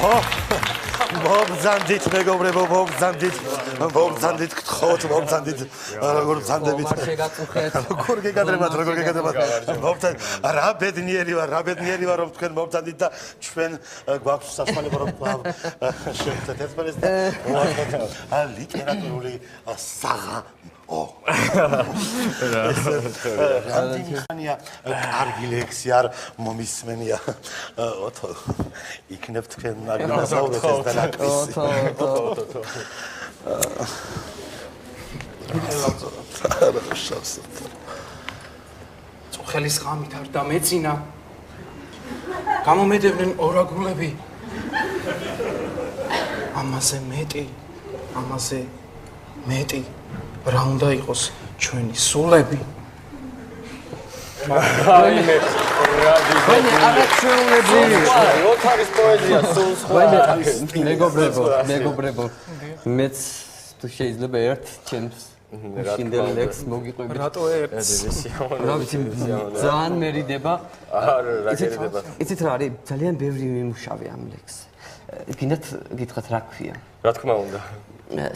მობრძანდით მეგობრებო, მობრძანდით გთხოვთ, მობრძანდით როგორ ბრძანდებით. როგორ გეგადრებათ, მობრძანდით. რა ბედნიერი ვარ, რომ თქვენ მობრძანდით და ჩვენ გვაქვს სასმელება რომ შევხვდეთ ერთმანეთს და ლიტერატურული საღა რამდენი ხანია კარგი ლექსი არ მომისმენია ოთო იქნებ თქვენ აგნაზაურეთ ეს და ნაკრისი წუხელის ღამით არ დამეცინა გამომედევდნენ ორაგულები ამაზე მეტი რა უნდა იყოს ჩვენი სულები რაიმე არაჩვეულები ლოთარის პოეზია სულს მეგობრებო მეც თუ შეიძლება ერთ ჩემს შინდელ ლექს მოგიყვებით რატო ერთს რა ვიცი ძალიან მერიდება იცით რა არის ძალიან ბევრი მიმუშავე ამ ლექსს გინდათ გითხრათ რა ქვია რა თქმა უნდა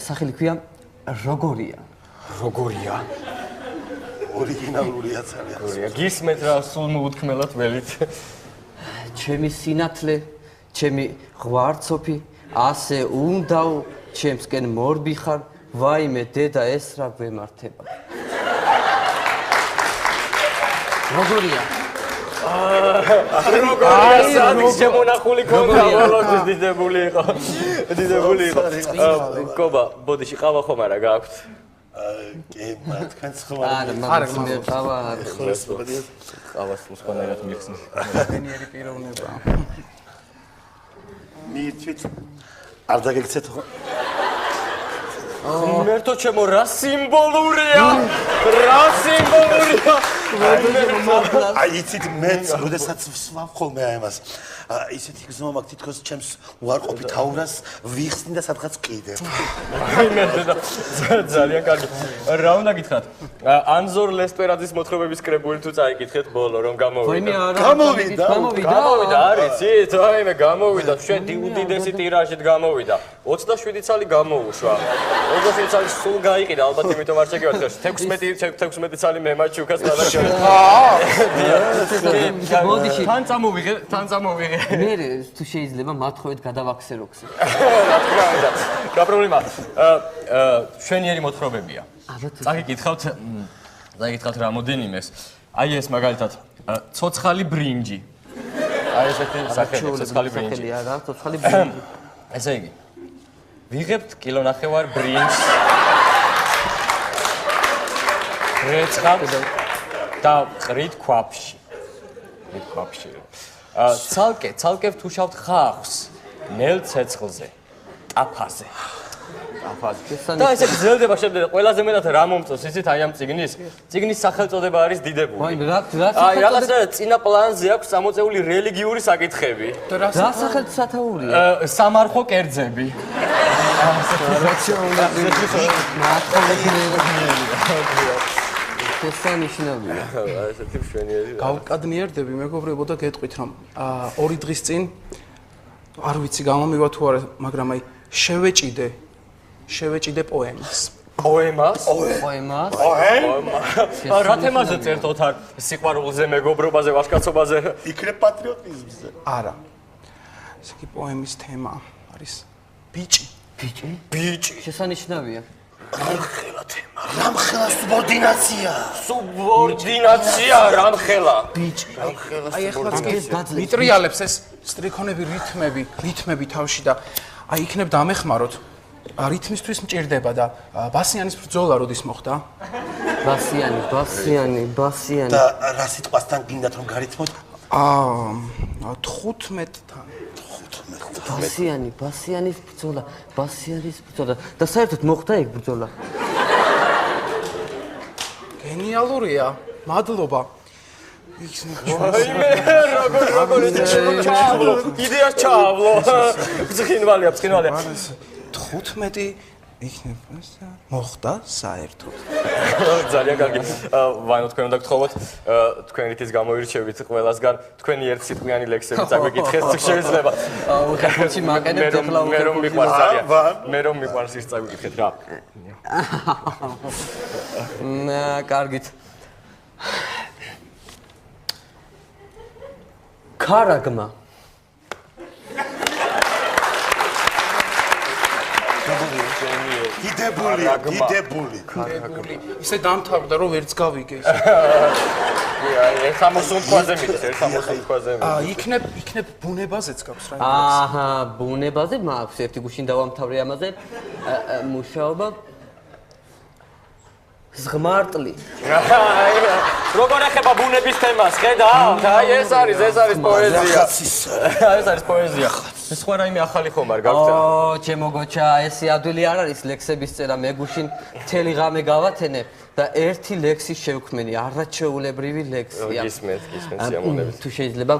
სახელი ქვია როგორია ორიგინალურია ძალიან გისმეთ რა სულ მოუთქმელად ველით ჩემი სინათლე ჩემი ღვარცოფი ასე უნდაო ჩემსკენ მორბი ხარ ვაიმე დედა ეს რა გვემართება როგორია შემონახული ქონდა ბოლოს დიდებული იყო კობა ბოდიში ყავა ხომ არა გაქვთ კი თქვენც ხომ არა ყავა ყავას სხვანაირად მიხსნის ბედნიერი პიროვნება მithვით არ დაგეკცეთ ხო მერთო ჩემო რა სიმბოლურია აი იცით მეც როდესაც ვსვამ ხოლმე ამას ისეთი გზნობა მაქვს თითქოს ჩემს უარყოფით აურას ვიხსნი და სადღაც კიდე აი მერდა ძალიან კარგი რა უნდა გითხრათ ანზორ ლესპერაძის მოთხრობების კრებული თუ წაიკითხეთ ბოლო რომ გამოვიდა არის იცით აიმე გამოვიდა ჩვენ უდიდესი ტირაჟით გამოვიდა 27 წელი გამოუშვა 27 წელი სულ გაიყიდა ალბათ იმიტომ არ შეგევათ 16 წელი მე მაჩი უკაც გადაშევით მოდიში თან წამოვიღე მე თუ შეიძლება მათხოვეთ გადავაქსეროქსე რა პრობლემა შვენიერი მოთხრობებია წაგიკითხავთ რამოდენიმეს აი ეს მაგალითად ცოცხალი ბრინჯი აი ესეთი სახელი ცოცხალი ბრინჯი ესე იგი ვიღებთ კილონახევარ ბრინჯს რეცხავთ და ყრით ქვაფში ცალკე ვთუშავთ ხახს ნელ ცეცხლზე ტაფაზე და ესე გრძელდება შემდეგ ყველაზე მეტად რა მომწონს იცით აი ამ წიგნის სახელწოდება არის დიდებული აი რაღაცა წინა პლანზე აქვს წამოწეული რელიგიური საკითხები რა სახელით სათაურია სამარხო კერძები შესანიშნავია ესეთი მშვენიერი გავკადნიერდები მეგობრებო და გეტყვით რომ 2 დღის წინ არ ვიცი გამომივა თუ არა მაგრამ აი შევეჭიდე პოემას რა თემაზე წერთ ოთარ სიყვარულზე მეგობრობაზე ვაჟკაცობაზე იქნებ პატრიოტიზმზე არა ეს კი პოემის თემა არის ბიჭი შესანიშნავია რამხელა თემა რამხელა სუბორდინაცია რამხელა ბიჭი აი ეხლაც კი მიტრიალებს ეს სტრიქონები რითმები თავში და აი იქნებ დამეხმაროთ რითმისთვის მჭირდება და ბასიანის ბრძოლა როდის მოხდა ბასიანი და რა სიტყვასთან გინდათ რომ გარითმოთ 15-თან ბასიანის ბრძოლა და საერთოდ მოხდა ეგ ბრძოლა გენიალურია მადლობა როგორ იდეას ჩაავლო ბცხინვალია 15 იქნება მოხდა საერთოდ. ძალიან კარგი. ვანო თქვენ უნდა გთხოვოთ, თქვენ რითიც გამოირჩევით ყველასგან, თქვენი ერთ სიტყვიანი ლექსები წაგვიკითხეთ, შეიძლება. ხახუჩი მაკენებ ახლა მე რომ მიყვარს ძალიან. მე რომ მიყვარს ის წაგვიკითხეთ რა. კარგით. ქარაგმა დიდებული. ისე დამთავრდა რომ ვერც გავიგე ის. ერთ 60 თვაზე მიდის, ერთ 60 თვაზე მიდის. იქნებ ბუნებაზეც გაქვს რა. აჰა, ბუნებაზე მაქვს ერთი გუშინ დავამთავრე ამაზე მუშაობა. ზღმარტლი. როგორ ეხება ბუნების თემას, ხედავთ? აი ეს არის პოეზია. ეს არის პოეზია. სხვა რაიმე ახალი ხომ არ გაქვს? ჩემო გოჩა, ესე ადვილი არ არის ლექსების წერა, მე გუშინ მთელი ღამე გავათენე და ერთი ლექსი შევქმენი, არაჩვეულებრივი ლექსია. გისმენთ სიამოვნებით. თუ შეიძლება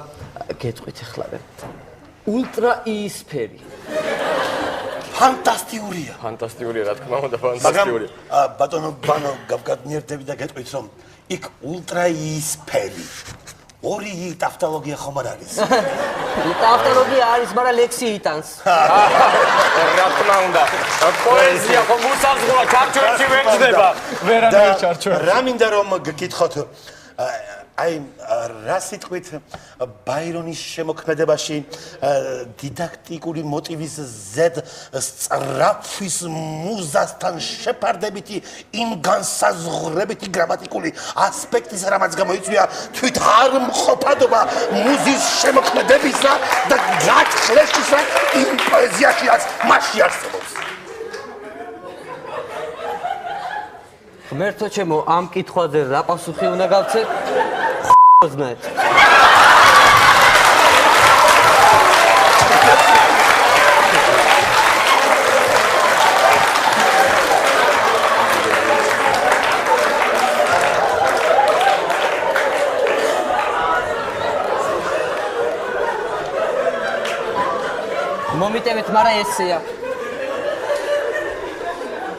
გეტყვით ახლა. ულტრა იისფერი. ფანტასტიკურია. ფანტასტიკურია, რა თქმა უნდა, ფანტასტიკურია. ბატონო ბანო გავგადნიერდები და გეტყვით რომ იქ ულტრა იისფერი. ორი ტავტოლოგია ხომ არ არის? ტავტოლოგია არის, მაგრამ ლექსი იტანს. რა თქმა უნდა. პოეზია ხომ უსაზღვროა, ჩარჩოებში ვეძდება. ვერანაირ ჩარჩოებში. რა მინდა რომ გკითხოთ? აი რა სიტყვით ბაირონის შემოქმედებაში დიდაქტიკური მოტივის ზედ სწრაფვის მუზასთან შეფარდებითი იმ განსაზღვრებითი გრამატიკული ასპექტის რამაც გამოიწვია თვით არ მყოფადობა მუზის შემოქმედებისა და გათხრესისა იმ პოეზიაშიაც მასში არსებობს. ღმერთო ჩემო, ამ კითხვაზე რა პასუხი უნდა გავცე? ზნეთ. მომიტევეთ, მაგრამ ესეა.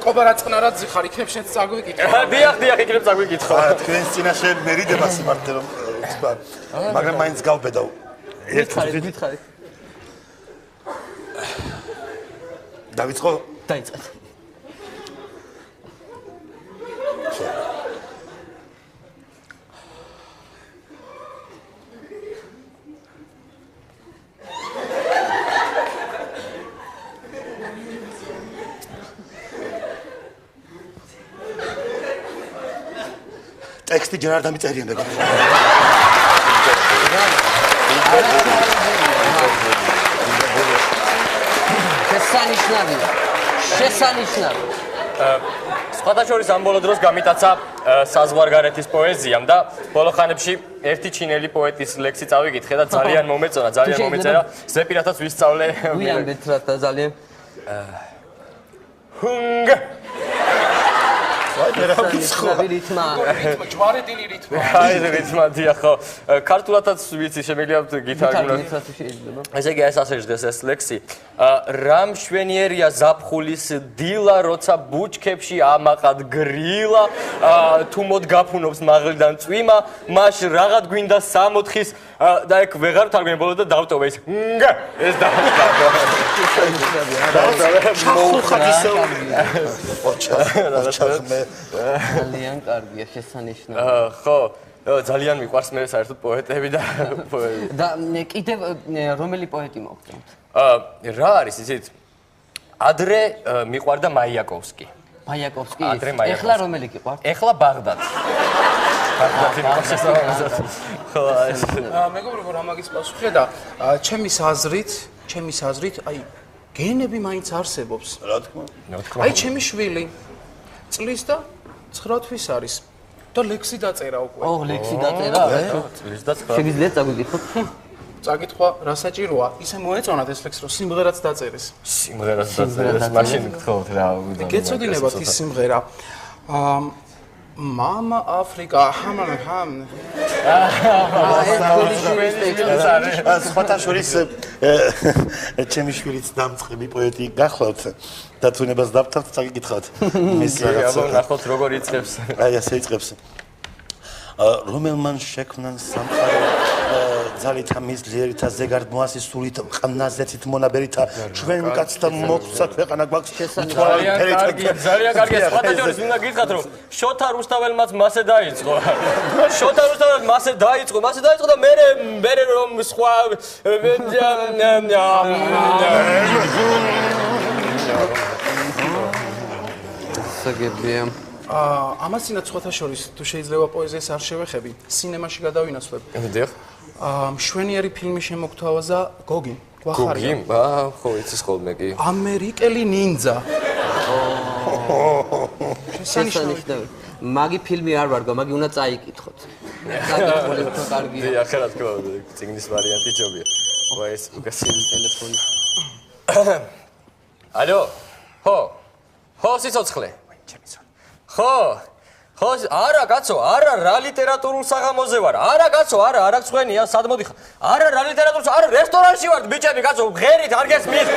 ყობა რა წყნარად ზიხარ, იქნებ შენც წაგვიკითხო. დიახ, იქნებ წაგვიკითხო. თქვენს წინაშე მერიდება სიმართლე რომ მაგრამ მაინც გავბედავ. გითხარი. დავიწყო? დაიწყეთ. ტექსტი ჯერ არ დამიწერია მე. შესანიშნავი. სხვადასხვა ამ ბოლო დროს გამიტაცა საზღვარგარეთის პოეზიამ და ბოლო ხანებში ერთი ჩინელი პოეტის ლექსი წავიკითხე და ძალიან მომეწონა, ძალიან მომეწერა. ზეპირათაც ვისწავლე. ვიამდეთ რა და ძალიან ჰუნგ რითმა ჯვარედინი რითმა. აი რითმა დიახო. ქართულადაც ვიცი, შემიძლია გითარგმნო. ესე იგი ეს ასე ჟდეს ეს ლექსი. რა მშვენიერია ზაფხულის დილა, როცა ბუჩქებში ამაყად გრილა, თუ მოდ გაფუნობს მაღლიდან წვიმა, მაშ რაღაც გვინდა 64-ის და ეგ ვეღარ თარგმნე ბოლოს და დავტოვე ეს. ეს დავტოვე. ძალიან კარგია, შესანიშნავი. ხო, ძალიან მიყვარს მე საერთოდ პოეტები და და კიდევ რომელი პოეტი მოგწონთ? რა არის ისეთ? ადრე მიყვარდა მაიაკოვსკი. მაიაკოვსკი? ადრე მაიაკოვსკი. ეხლა რომელი გიყვართ? ეხლა ბაღდადი. ბაღდადი მიყვარს ესაა. ხო, ეს. მეგობრებო, რა მაგის პასუხია და ჩემის აზრით, აი გენები მაინც არსებობს. რა თქმა უნდა. აი ჩემი შვილი წლის და 9 თვის არის და ლექსი დაწერა უკვე. ლექსი დაწერა? წლის და 9. შეგიძლიათ წაგვიკითხოთ? წაკითხვა რა საჭიროა? ისე მოეწონათ ეს ლექსი, რომ სიმღერაც დაწერეს. სიმღერაც დაწერეს, მაშინ გთხოვთ რა. გეცოდინებათ ის სიმღერა. მამა აფრიკა ჰამ სხვათა შორის ჩემი შვილიც დამწყები პოეტი გახლავთ და თუნებას დავთავთ წაგიკითხავთ მის რაღაც ნახოთ როგორ იწყებს აი ასე იწყებს რომელმან შექმნან სამყარო ძალითა მისლიერითა ზეგარდმოასის სულით ყნაზეთით მონაბერითა ჩვენ კაცთა მოხსა ქვეყანა გვაქვს ძალიან კარგი სხვათა შორის უნდა გითხრათ რომ შოთა რუსთაველმაც მასე დაიწყო შოთა რუსთაველმაც მასე დაიწყო და მე რომ სხვა საგებია ამასინაც სხვათა შორის თუ შეიძლება პოეზიას არ შევეხები სინემაში გადავინაცვლებ დიახ მშვენიერი ფილმი შემოგთავაზა გოგი გოგი ხო იცის ხოლმე კი ამერიკელი ნინძა შესანიშნავი მაგი ფილმი არ ვარ მაგი უნდა წაიკითხოთ საკითხული უფრო კარგია დიახ რა თქმა უნდა წიგნის ვარიანტი ჯობია ეს უკაცილი ტელეფონი ალო ხო სიცოცხლე ხო არა კაცო არა რა ლიტერატურულ საღამოზე ვარ არა კაცო არა არ აქვს ხვენია სად მოდიხარ არა რა ლიტერატურულ არა რესტორანში ვარ ბიჭები კაცო ღერით არ გესმის